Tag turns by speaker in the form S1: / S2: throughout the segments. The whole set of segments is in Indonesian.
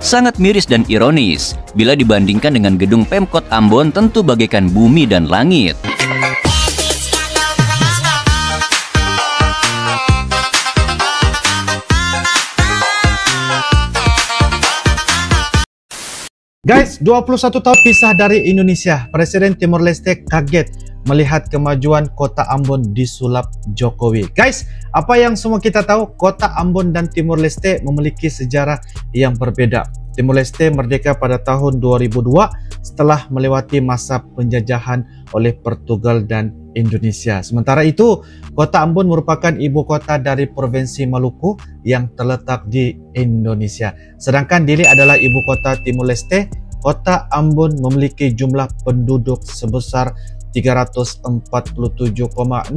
S1: Sangat miris dan ironis bila dibandingkan dengan gedung Pemkot Ambon tentu bagaikan bumi dan langit.
S2: Guys, 21 tahun pisah dari Indonesia, Presiden Timor Leste kaget melihat kemajuan kota Ambon disulap Jokowi. Guys, apa yang semua kita tahu, kota Ambon dan Timor Leste memiliki sejarah yang berbeda. Timor Leste merdeka pada tahun 2002 setelah melewati masa penjajahan oleh Portugal dan Indonesia. Sementara itu, kota Ambon merupakan ibu kota dari Provinsi Maluku yang terletak di Indonesia. Sedangkan Dili adalah ibu kota Timor Leste. Kota Ambon memiliki jumlah penduduk sebesar 347,664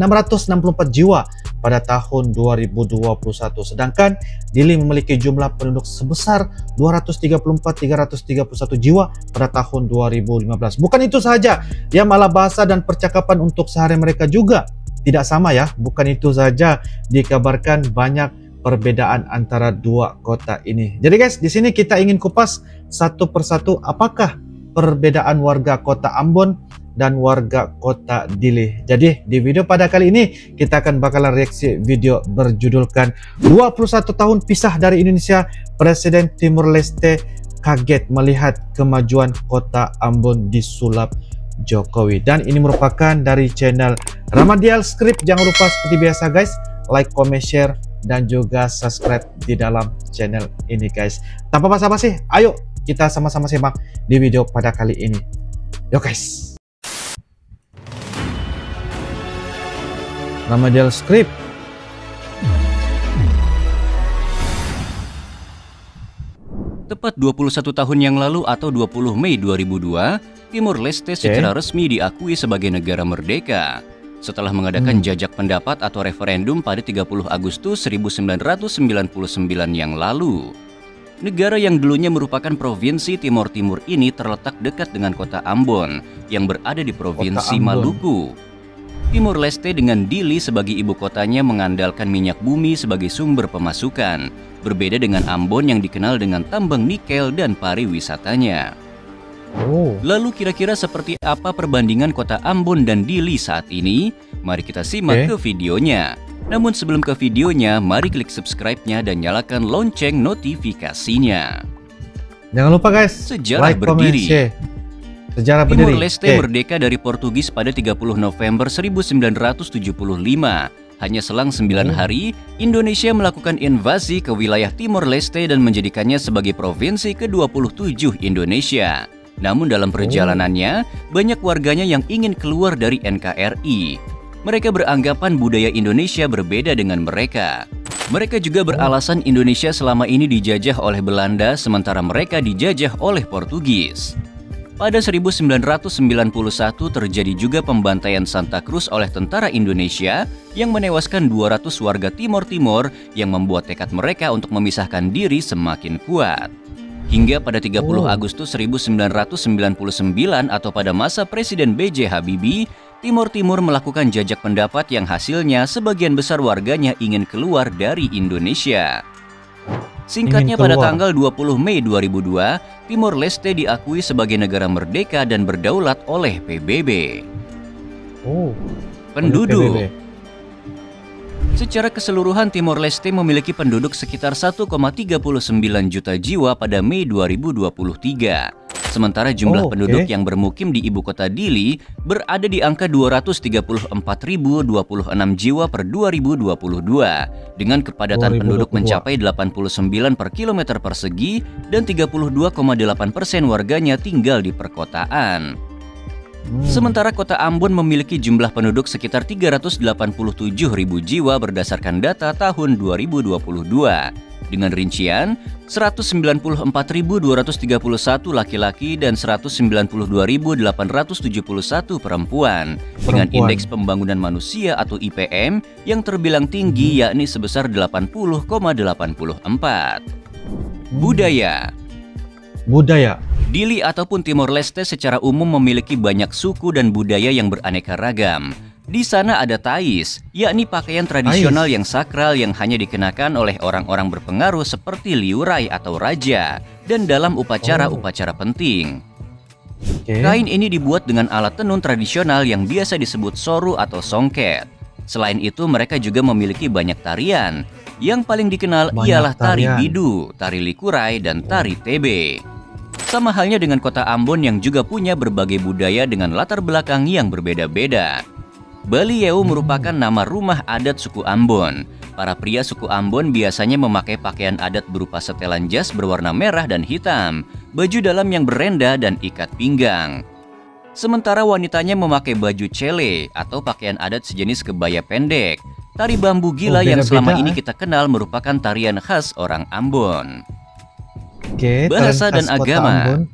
S2: jiwa pada tahun 2021. Sedangkan Dili memiliki jumlah penduduk sebesar 234,331 jiwa pada tahun 2015. Bukan itu saja, ya malah bahasa dan percakapan untuk sehari mereka juga tidak sama ya. Bukan itu saja, dikabarkan banyak perbedaan antara dua kota ini. Jadi guys, di sini kita ingin kupas satu persatu apakah perbedaan warga kota Ambon dan warga kota Dili. Jadi di video pada kali ini kita akan bakalan reaksi video berjudulkan 21 tahun pisah dari Indonesia, Presiden Timor Leste kaget melihat kemajuan kota Ambon disulap Jokowi. Dan ini merupakan dari channel Ramadial Script. Jangan lupa seperti biasa guys, like, comment, share, dan juga subscribe di dalam channel ini guys. Tanpa basa-basi, ayo kita sama-sama simak di video pada kali ini. Yo guys. Ramadial Script.
S1: Tepat 21 tahun yang lalu atau 20 Mei 2002, Timor Leste secara resmi diakui sebagai negara merdeka. Setelah mengadakan jajak pendapat atau referendum pada 30 Agustus 1999 yang lalu. Negara yang dulunya merupakan provinsi Timor Timur ini terletak dekat dengan kota Ambon yang berada di Provinsi Maluku. Timor Leste dengan Dili sebagai ibu kotanya mengandalkan minyak bumi sebagai sumber pemasukan, berbeda dengan Ambon yang dikenal dengan tambang nikel dan pariwisatanya. Lalu kira-kira seperti apa perbandingan kota Ambon dan Dili saat ini? Mari kita simak ke videonya. Namun sebelum ke videonya, mari klik subscribe-nya dan nyalakan lonceng notifikasinya.
S2: Jangan lupa guys,
S1: sejarah
S2: like,
S1: berdiri.
S2: Sejarah berdiri.
S1: Timor Leste merdeka dari Portugis pada 30 November 1975. Hanya selang 9 hari, Indonesia melakukan invasi ke wilayah Timor Leste dan menjadikannya sebagai provinsi ke-27 Indonesia. Namun dalam perjalanannya, banyak warganya yang ingin keluar dari NKRI. Mereka beranggapan budaya Indonesia berbeda dengan mereka. Mereka juga beralasan Indonesia selama ini dijajah oleh Belanda, sementara mereka dijajah oleh Portugis. Pada 1991 terjadi juga pembantaian Santa Cruz oleh tentara Indonesia yang menewaskan 200 warga Timor Timur yang membuat tekad mereka untuk memisahkan diri semakin kuat. Hingga pada 30 Agustus 1999 atau pada masa Presiden B.J. Habibie, Timor Timur melakukan jajak pendapat yang hasilnya sebagian besar warganya ingin keluar dari Indonesia. Singkatnya pada tanggal 20 Mei 2002, Timor Leste diakui sebagai negara merdeka dan berdaulat oleh PBB. Penduduk. Secara keseluruhan Timor Leste memiliki penduduk sekitar 1,39 juta jiwa pada Mei 2023. Sementara jumlah penduduk yang bermukim di ibu kota Dili berada di angka 234.026 jiwa per 2022 dengan kepadatan penduduk mencapai 89 per kilometer persegi dan 32,8% warganya tinggal di perkotaan. Sementara kota Ambon memiliki jumlah penduduk sekitar 387.000 jiwa berdasarkan data tahun 2022 dengan rincian 194.231 laki-laki dan 192.871 perempuan dengan indeks pembangunan manusia atau IPM yang terbilang tinggi yakni sebesar 80,84. Budaya. Dili ataupun Timor Leste secara umum memiliki banyak suku dan budaya yang beraneka ragam. Di sana ada tais, yakni pakaian tradisional yang sakral yang hanya dikenakan oleh orang-orang berpengaruh seperti liurai atau raja dan dalam upacara-upacara penting. Kain ini dibuat dengan alat tenun tradisional yang biasa disebut soru atau songket. Selain itu, mereka juga memiliki banyak tarian. Yang paling dikenal ialah tari bidu, tari likurai, dan tari tebe. Sama halnya dengan kota Ambon yang juga punya berbagai budaya dengan latar belakang yang berbeda-beda. Balieu merupakan nama rumah adat suku Ambon. Para pria suku Ambon biasanya memakai pakaian adat berupa setelan jas berwarna merah dan hitam, baju dalam yang berenda dan ikat pinggang. Sementara wanitanya memakai baju cele atau pakaian adat sejenis kebaya pendek. Tari bambu gila yang selama ini kita kenal merupakan tarian khas orang Ambon. Bahasa dan agama.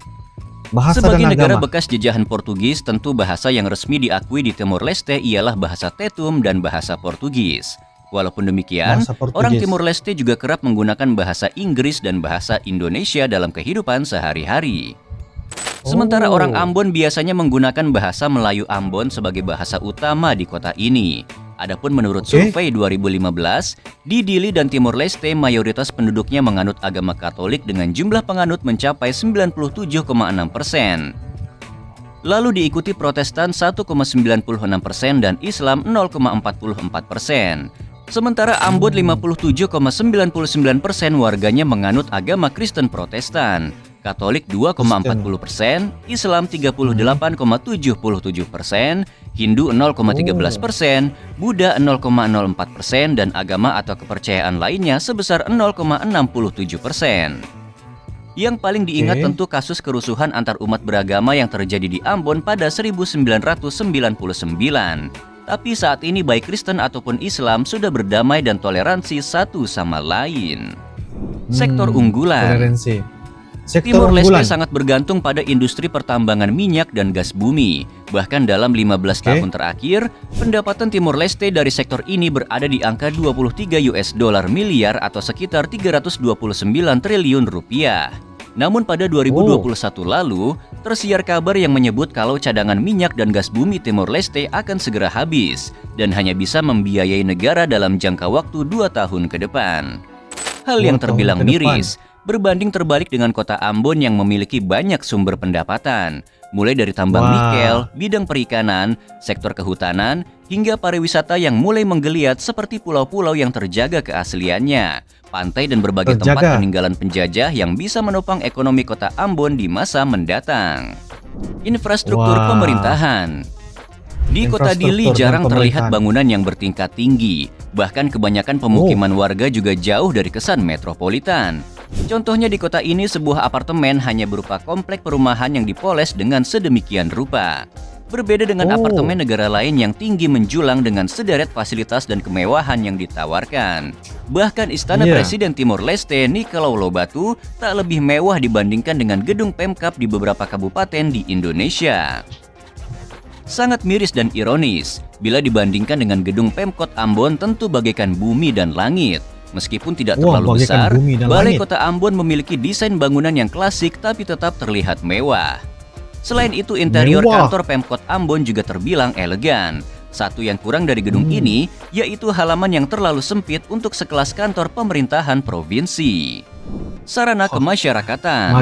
S1: Sebagai negara bekas jajahan Portugis, tentu bahasa yang resmi diakui di Timor Leste ialah bahasa Tetum dan bahasa Portugis. Walaupun demikian, orang Timor Leste juga kerap menggunakan bahasa Inggris dan bahasa Indonesia dalam kehidupan sehari-hari. Sementara orang Ambon biasanya menggunakan bahasa Melayu Ambon sebagai bahasa utama di kota ini. Adapun menurut survei 2015, di Dili dan Timor Leste mayoritas penduduknya menganut agama Katolik dengan jumlah penganut mencapai 97,6%. Lalu diikuti Protestan 1,96% dan Islam 0,44%. Sementara Ambon 57,99% warganya menganut agama Kristen Protestan. Katolik 2,40%, Islam 38,77%, Hindu 0,13%, Buddha 0,04%, dan agama atau kepercayaan lainnya sebesar 0,67%. Yang paling diingat tentu kasus kerusuhan antar umat beragama yang terjadi di Ambon pada 1999. Tapi saat ini baik Kristen ataupun Islam sudah berdamai dan toleransi satu sama lain. Sektor unggulan. Timor Leste sangat bergantung pada industri pertambangan minyak dan gas bumi. Bahkan dalam 15 tahun terakhir, pendapatan Timor Leste dari sektor ini berada di angka 23 US dollar miliar atau sekitar 329 triliun rupiah. Namun pada 2021 lalu, tersiar kabar yang menyebut kalau cadangan minyak dan gas bumi Timor Leste akan segera habis dan hanya bisa membiayai negara dalam jangka waktu 2 tahun ke depan. Hal yang terbilang miris, berbanding terbalik dengan kota Ambon yang memiliki banyak sumber pendapatan, mulai dari tambang nikel, bidang perikanan, sektor kehutanan, hingga pariwisata yang mulai menggeliat seperti pulau-pulau yang terjaga keasliannya, pantai dan berbagai tempat peninggalan penjajah yang bisa menopang ekonomi kota Ambon di masa mendatang. Infrastruktur pemerintahan. Di kota Dili jarang terlihat bangunan yang bertingkat tinggi, bahkan kebanyakan pemukiman warga juga jauh dari kesan metropolitan. Contohnya di kota ini sebuah apartemen hanya berupa komplek perumahan yang dipoles dengan sedemikian rupa. Berbeda dengan apartemen negara lain yang tinggi menjulang dengan sederet fasilitas dan kemewahan yang ditawarkan. Bahkan istana Presiden Timor Leste Nicolau Lobato tak lebih mewah dibandingkan dengan gedung Pemkab di beberapa kabupaten di Indonesia. Sangat miris dan ironis, bila dibandingkan dengan gedung Pemkot Ambon tentu bagaikan bumi dan langit. Meskipun tidak terlalu besar, Balai Kota Ambon memiliki desain bangunan yang klasik tapi tetap terlihat mewah. Selain itu, interior kantor Pemkot Ambon juga terbilang elegan. Satu yang kurang dari gedung ini, yaitu halaman yang terlalu sempit untuk sekelas kantor pemerintahan provinsi. Sarana kemasyarakatan.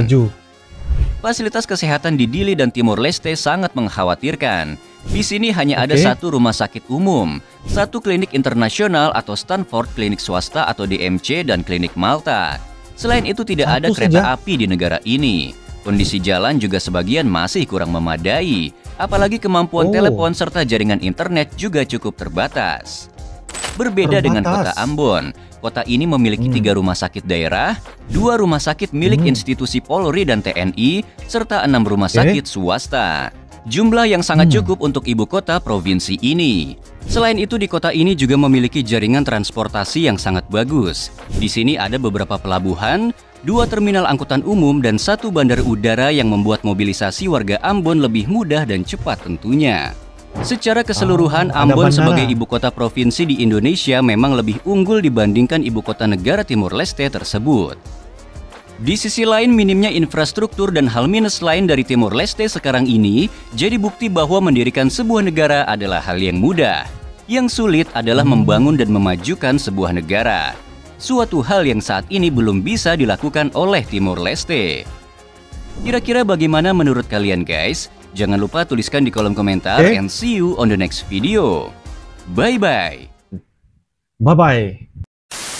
S1: Fasilitas kesehatan di Dili dan Timor Leste sangat mengkhawatirkan. Di sini hanya ada satu rumah sakit umum, satu klinik internasional atau Stanford klinik swasta atau DMC, dan klinik Malta. Selain itu tidak ada kereta api di negara ini. Kondisi jalan juga sebagian masih kurang memadai, apalagi kemampuan telepon serta jaringan internet juga cukup terbatas. Berbeda dengan kota Ambon, kota ini memiliki 3 rumah sakit daerah, 2 rumah sakit milik institusi Polri dan TNI, serta 6 rumah sakit swasta. Jumlah yang sangat cukup untuk ibu kota provinsi ini. Selain itu, di kota ini juga memiliki jaringan transportasi yang sangat bagus. Di sini ada beberapa pelabuhan, 2 terminal angkutan umum, dan 1 bandar udara yang membuat mobilisasi warga Ambon lebih mudah dan cepat tentunya. Secara keseluruhan, Ambon sebagai ibu kota provinsi di Indonesia memang lebih unggul dibandingkan ibu kota negara Timor Leste tersebut. Di sisi lain, minimnya infrastruktur dan hal minus lain dari Timor Leste sekarang ini jadi bukti bahwa mendirikan sebuah negara adalah hal yang mudah. Yang sulit adalah membangun dan memajukan sebuah negara. Suatu hal yang saat ini belum bisa dilakukan oleh Timor Leste. Kira-kira bagaimana menurut kalian guys? Jangan lupa tuliskan di kolom komentar and see you on the next video. Bye-bye.
S2: Bye-bye.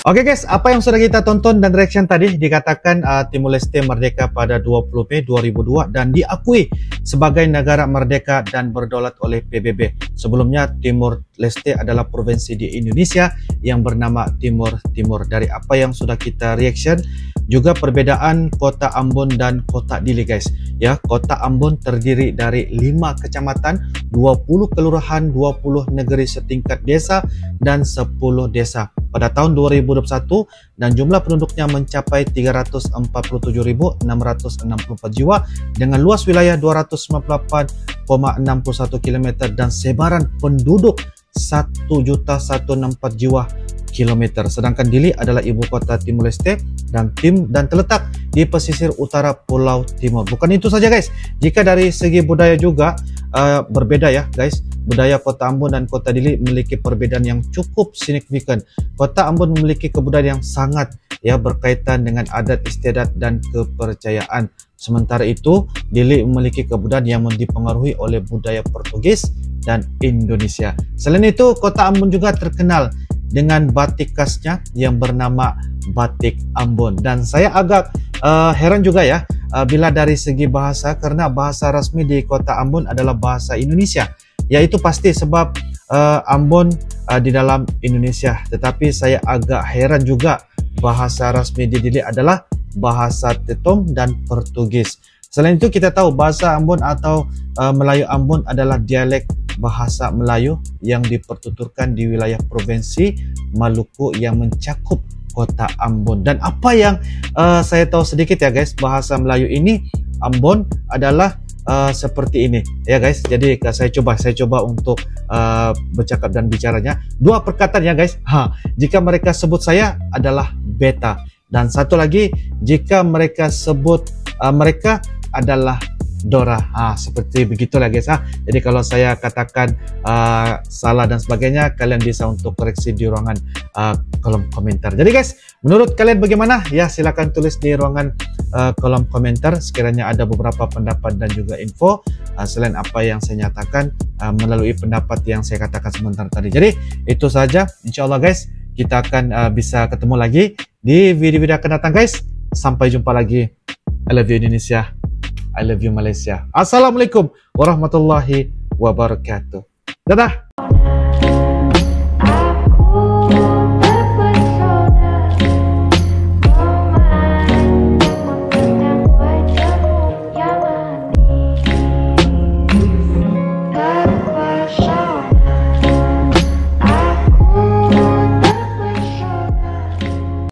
S2: Oke guys, apa yang sudah kita tonton dan reaction tadi dikatakan Timor Leste merdeka pada 20 Mei 2002 dan diakui sebagai negara merdeka dan berdaulat oleh PBB. Sebelumnya Timor Leste adalah provinsi di Indonesia yang bernama Timor Timur. Dari apa yang sudah kita reaction, juga perbedaan kota Ambon dan kota Dili guys. Ya, kota Ambon terdiri dari 5 kecamatan, 20 kelurahan, 20 negeri setingkat desa dan 10 desa. Pada tahun 2021 dan jumlah penduduknya mencapai 347.664 jiwa dengan luas wilayah 298,61 km dan sebaran penduduk 1.164 jiwa kilometer. Sedangkan Dili adalah ibu kota Timor Leste dan terletak di pesisir utara Pulau Timor. Bukan itu saja guys, jika dari segi budaya juga berbeda ya guys. Budaya kota Ambon dan kota Dili memiliki perbedaan yang cukup signifikan. Kota Ambon memiliki kebudayaan yang sangat berkaitan dengan adat istiadat dan kepercayaan. Sementara itu, Dili memiliki kebudayaan yang dipengaruhi oleh budaya Portugis dan Indonesia. Selain itu, kota Ambon juga terkenal dengan batik khasnya yang bernama batik Ambon. Dan saya agak heran juga ya bila dari segi bahasa, karena bahasa resmi di kota Ambon adalah bahasa Indonesia. Ya itu pasti sebab Ambon di dalam Indonesia. Tetapi saya agak heran juga bahasa resmi di Dili adalah bahasa Tetom dan Portugis. Selain itu kita tahu bahasa Ambon atau Melayu Ambon adalah dialek bahasa Melayu yang dipertuturkan di wilayah provinsi Maluku yang mencakup kota Ambon. Dan apa yang saya tahu sedikit ya guys, bahasa Melayu ini Ambon adalah seperti ini ya guys. Jadi saya coba untuk bercakap dan bicaranya. 2 perkataan ya guys. Jika mereka sebut saya adalah beta, dan satu lagi jika mereka sebut mereka adalah Dora. Seperti begitulah guys. Jadi kalau saya katakan salah dan sebagainya, kalian bisa untuk koreksi di ruangan kolom komentar. Jadi guys, menurut kalian bagaimana? Ya silakan tulis di ruangan kolom komentar sekiranya ada beberapa pendapat dan juga info selain apa yang saya nyatakan melalui pendapat yang saya katakan sebentar tadi. Jadi itu saja, insyaallah guys, kita akan bisa ketemu lagi di video-video akan datang guys. Sampai jumpa lagi. I love you Indonesia, I love you Malaysia. Assalamualaikum warahmatullahi wabarakatuh. Dadah.